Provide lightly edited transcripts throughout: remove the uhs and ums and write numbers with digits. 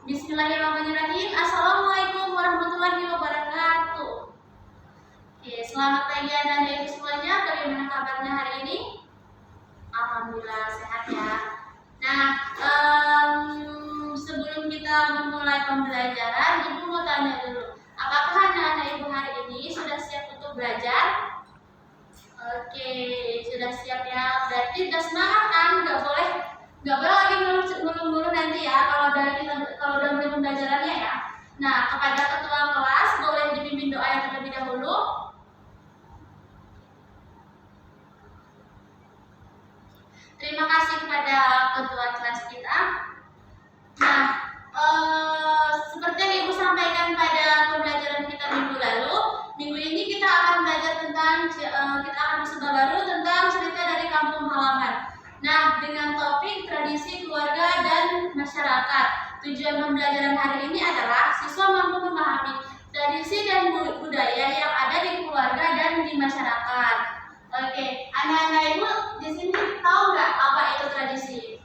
Bismillahirrahmanirrahim. Assalamualaikum warahmatullahi wabarakatuh. Oke, selamat pagi anak-anak semuanya. Bagaimana kabarnya hari ini? Alhamdulillah sehat ya. Nah, sebelum kita memulai pembelajaran, Ibu mau tanya dulu. Apakah anak-anak Ibu hari ini sudah siap untuk belajar? Oke, sudah siap ya. Berarti udah semangat kan? Nggak boleh lagi ngeluh-ngeluh nanti ya kalau udah mulai pembelajarannya ya. Nah, kepada ketua kelas boleh dipimpin doa yang terlebih dahulu. Terima kasih kepada ketua kelas kita. Nah, seperti yang Ibu sampaikan pada pembelajaran kita minggu lalu, minggu ini kita akan belajar tentang kita akan bersama baru tentang cerita dari kampung halaman. Nah, dengan topik tradisi keluarga dan masyarakat. Tujuan pembelajaran hari ini adalah siswa mampu memahami tradisi dan budaya yang ada di keluarga dan di masyarakat. Oke, anak-anak Ibu di sini tahu nggak apa itu tradisi?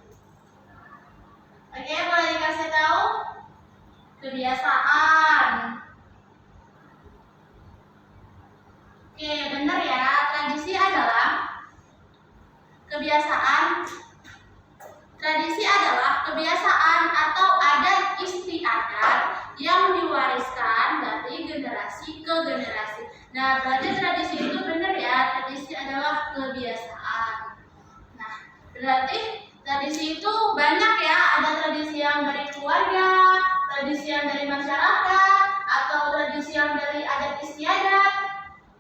Oke, boleh dikasih tahu? Kebiasaan. Oke, benar ya. Tradisi adalah kebiasaan. Tradisi adalah kebiasaan atau adat istiadat yang diwariskan dari generasi ke generasi. Nah, berarti tradisi itu benar ya. Tradisi adalah kebiasaan. Nah, berarti tradisi itu banyak ya. Ada tradisi yang dari keluarga, tradisi yang dari masyarakat, atau tradisi yang dari adat istiadat,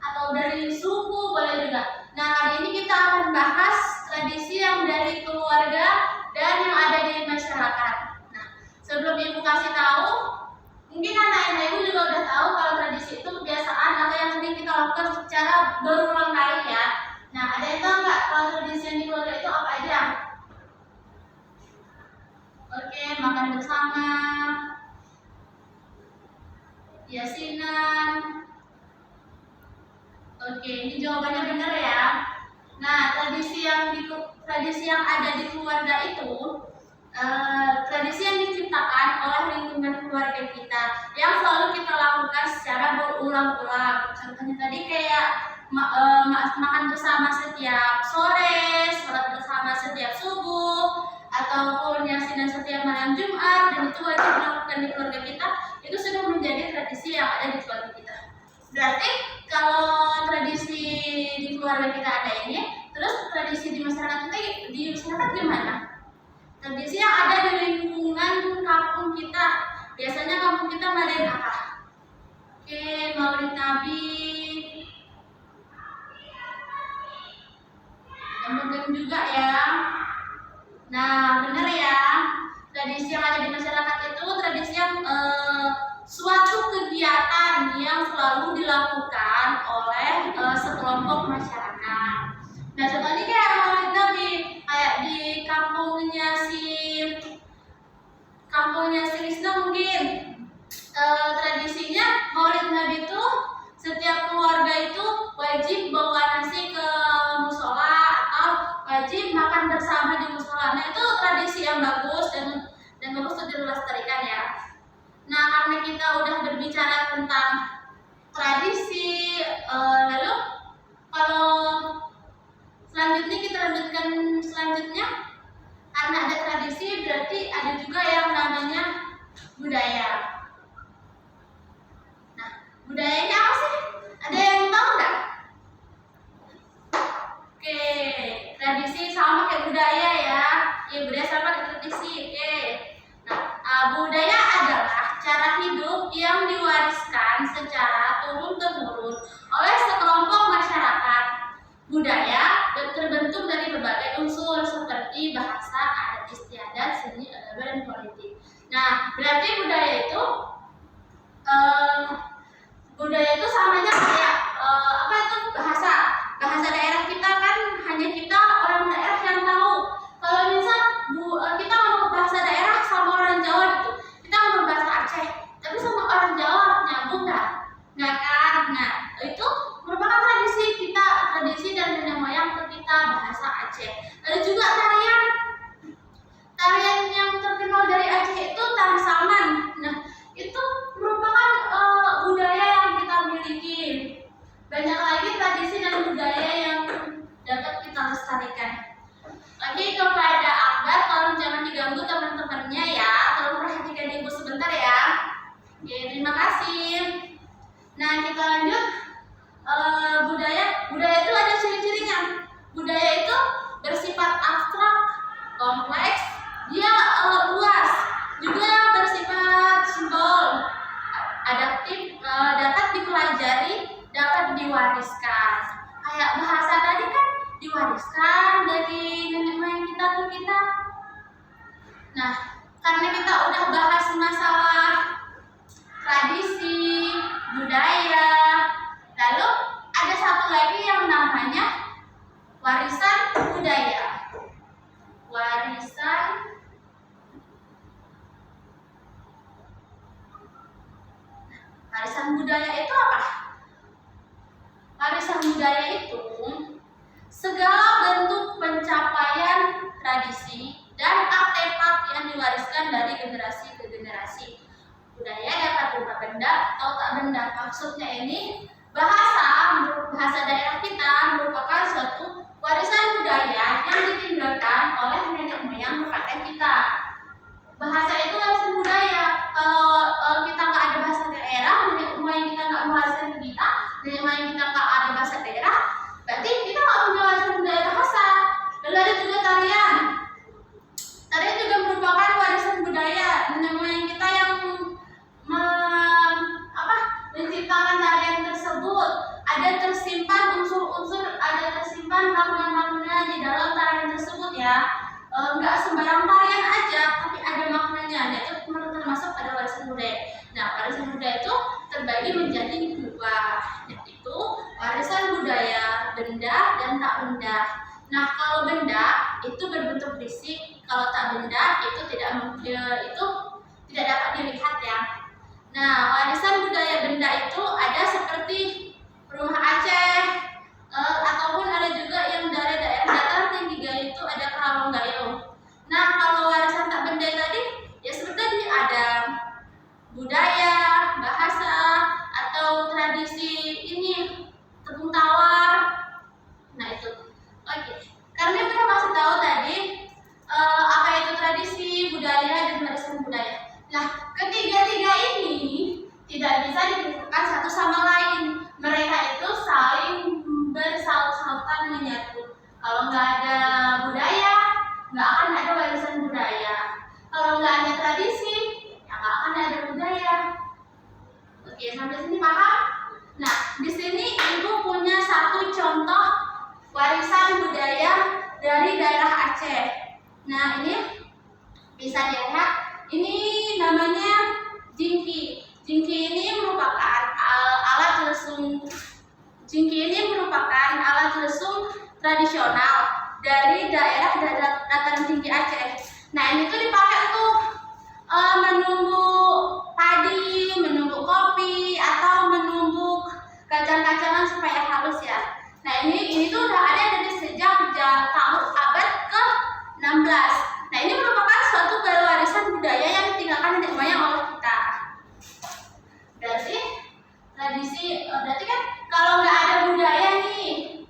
atau dari suku, boleh juga. Nah, hari ini kita akan bahas tradisi yang dari keluarga dan yang ada di masyarakat. Nah, sebelum Ibu kasih tahu, mungkin anak-anak Ibu juga udah tahu kalau tradisi itu kebiasaan atau yang sering kita lakukan secara berulang kali ya. Nah, ada yang tahu nggak kalau tradisi yang di keluarga itu apa aja? Oke, makan bersama, yasinan. Oke, ini jawabannya benar ya. Nah, tradisi yang ada di keluarga itu tradisi yang diciptakan oleh lingkungan keluarga kita yang selalu kita lakukan secara berulang-ulang. Contohnya tadi kayak makan bersama setiap sore, sholat bersama setiap subuh, ataupun yasinan setiap malam Jumat, dan itu wajib dilakukan di keluarga kita. Itu sudah menjadi tradisi yang ada di keluarga kita. Berarti kalau tradisi di keluarga kita ada ini, terus tradisi di masyarakat gimana? Tradisi yang ada di lingkungan kampung kita, biasanya kampung kita ngadain apa? Oke, Maulid Nabi, yang penting juga ya. Nah, benar ya. Tradisi yang ada di masyarakat itu tradisi yang suatu kegiatan yang selalu dilakukan oleh sekelompok masyarakat. Nah, contohnya kayak Maulid Nabi, kayak di kampungnya si Rizna mungkin tradisinya Maulid Nabi itu setiap keluarga itu wajib bawa nasi ke musola atau wajib makan bersama di musola. Nah, itu tradisi yang bagus dan bagus untuk dilestarikan ya. Nah, karena kita udah berbicara tentang tradisi, lalu kalau selanjutnya kita lanjutkan karena ada tradisi berarti ada juga yang namanya budaya. Nah, budayanya apa sih? Ada yang tahu nggak? Oke, tradisi sama kayak budaya ya. Ya, budaya sama kayak tradisi. Oke. Nah, budaya adalah cara hidup yang diwariskan secara turun-temurun oleh sekelompok masyarakat. Budaya terbentuk dari berbagai unsur seperti bahasa, adat istiadat, seni, agama, dan politik. Nah, berarti budaya itu samanya kayak apa itu bahasa daerah kita kan hanya kita orang daerah yang tahu. Kalau misal kita ngomong bahasa daerah sama orang Jawa gitu, kita ngomong bahasa Aceh, tapi sama orang Jawa nyambung nggak kan? Nah, itu merupakan tradisi dan nenek moyang kita bahasa Aceh. Ada juga tarian yang terkenal dari Aceh itu tari Saman. warisan budaya itu apa? Warisan budaya itu segala bentuk pencapaian tradisi dan artefak yang diwariskan dari generasi ke generasi. Budaya dapat berupa benda atau tak benda. Maksudnya ini bahasa daerah kita merupakan suatu warisan budaya yang ditinggalkan oleh nenek moyang kakek kita. Bahasa itu warisan budaya. Kalau kita nggak ada bahasa daerah, nenek moyang kita nggak mewariskan ke kita, nenek moyang kita nggak ada bahasa daerah, berarti kita nggak punya warisan budaya bahasa. Lalu ada juga tarian. Tarian juga merupakan warisan budaya. Nenek moyang kita yang menciptakan tarian tersebut. Ada tersimpan unsur-unsur, ada tersimpan makna-makna di dalam tarian tersebut ya. Nggak sembarang tarian aja, tapi ada maknanya. Itu termasuk pada warisan budaya. Nah, warisan budaya itu terbagi menjadi dua, yaitu warisan budaya benda dan tak benda. Nah, kalau benda itu berbentuk fisik, kalau tak benda itu tidak dapat dilihat ya. Nah, warisan budaya benda itu ada seperti rumah Aceh, ataupun ada juga yang dari daerah dataran tinggi Gayo itu ada Kerawang Gayo. Nah, kalau warisan tak benda tadi ya seperti tadi ada budaya, bahasa, atau tradisi ini tepung tawar. Nah itu, oke. Karena kita masih tahu tadi apa itu tradisi, budaya, dan warisan budaya. Nah, ketiga-tiga ini tidak bisa dipisahkan satu sama lain. Mereka itu saling bersaut-sautan menyatu. Kalau nggak ada budaya, nggak akan ada warisan budaya. Kalau nggak ada tradisi, ya nggak akan ada budaya. Oke, sampai sini paham? Nah, di sini Ibu punya satu contoh warisan budaya dari daerah Aceh. Nah, ini bisa dilihat. Ini namanya jingki. Jingki ini merupakan alat lesung. Jingki ini merupakan alat lesung tradisional dari daerah dataran tinggi Aceh. Nah, ini tuh dipakai untuk menumbuk padi, menumbuk kopi, atau menumbuk kacang-kacangan supaya halus ya. Nah, ini tuh udah ada dari sejak tahun abad ke-16. Nah, ini merupakan suatu warisan budaya yang ditinggalkan nenek moyang oleh kita. Berarti kan kalau nggak ada budaya nih,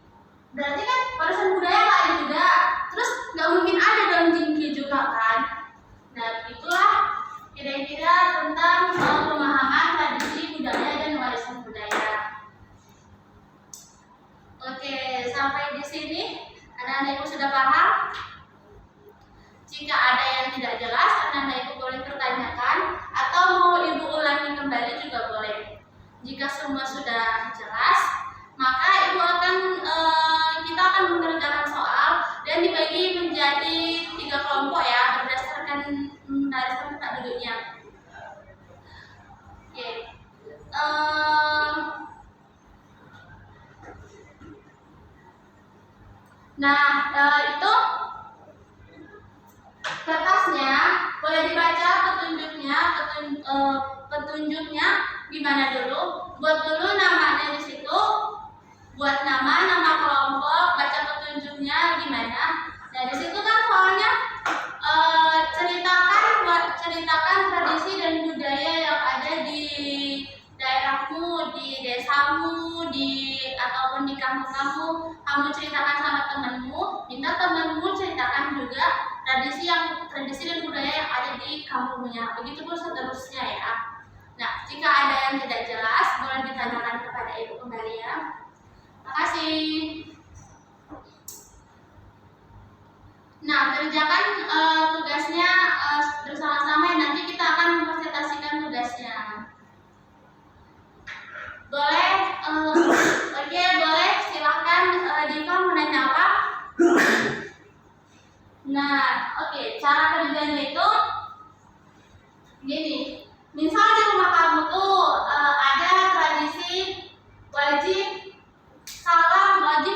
berarti kan warisan budaya nggak ada juga. Terus nggak mungkin ada dalam jingki juga kan. Nah, itulah kira-kira tentang pemahaman tradisi budaya dan warisan budaya. Oke, sampai di sini anak-anak Ibu sudah paham? Jika ada yang tidak jelas, anak-anak Ibu boleh pertanyakan atau mau Ibu ulangi kembali juga boleh. Jika semua sudah jelas, maka kita akan mengerjakan soal dan dibagi menjadi 3 kelompok ya berdasarkan tempat duduknya. Oke. Nah, itu kertasnya boleh dibaca petunjuknya gimana dulu. Buat dulu namanya di situ, buat nama kelompok, baca petunjuknya gimana. Nah, di situ kan soalnya ceritakan tradisi dan budaya yang ada di daerahmu, di desamu, ataupun di kampung-kampung. Kamu ceritakan sama temanmu, minta temanmu ceritakan juga tradisi dan budaya yang ada di kampungnya. Begitu pun seterusnya ya. Nah, jika ada yang tidak jelas, boleh ditanyakan kepada Ibu kembali ya. Makasih. Nah, kerjakan tugasnya bersama-sama. Nanti kita akan mempresentasikan tugasnya. Boleh? Oke, boleh. Silakan. Diva mau nanya apa? Nah, oke. Cara kerjanya itu gini. Misal di rumah kamu tuh ada tradisi wajib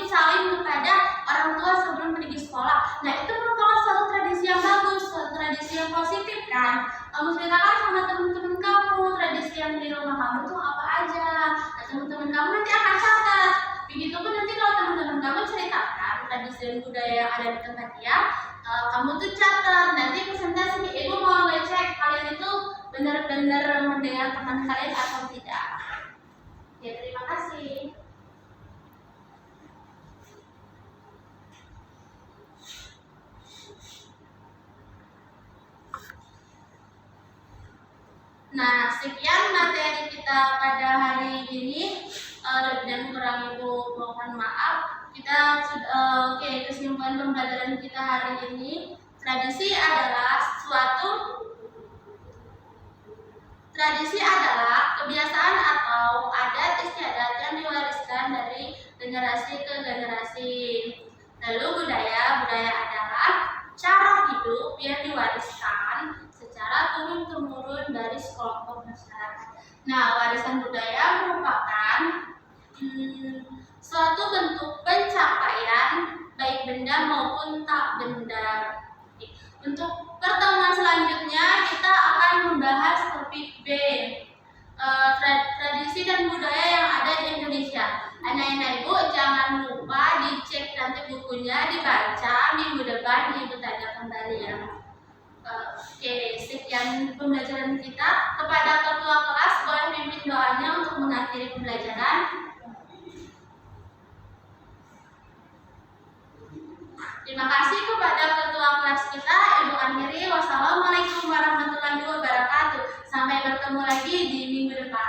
salim kepada orang tua sebelum pergi sekolah. Nah, itu merupakan suatu tradisi yang bagus, suatu tradisi yang positif kan. Kamu ceritakan sama teman-teman kamu tradisi yang di rumah kamu tuh apa aja. teman-teman kamu nanti akan catat. Begitupun nanti kalau teman-teman kamu ceritakan tradisi dan budaya yang ada di tempat dia, kamu tuh catat. Nanti presentasi ibu mau ngecek kalian itu benar-benar mendengar teman kalian atau tidak. Ya, terima kasih. Nah, sekian materi kita pada hari ini. Lebih dan kurang ibu mohon maaf. Kita oke, kesimpulan pembelajaran kita hari ini, tradisi adalah kebiasaan atau adat istiadat yang diwariskan dari generasi ke generasi. Lalu budaya adalah cara hidup yang diwariskan secara turun-temurun dari sekelompok masyarakat. Nah, warisan budaya merupakan suatu bentuk pencapaian baik benda maupun tak benda. Untuk pertemuan selanjutnya kita akan membahas topik B, tradisi dan budaya yang ada di Indonesia. Anak-anak ibu jangan lupa dicek nanti bukunya, dibaca minggu depan ibu tanya kembali ya. Oke, sekian pembelajaran kita. Kepada ketua kelas boleh pimpin doanya untuk mengakhiri pembelajaran. Terima kasih kepada ketua kelas kita, Ibu Amiri. Wassalamualaikum warahmatullahi wabarakatuh. Sampai bertemu lagi di minggu depan.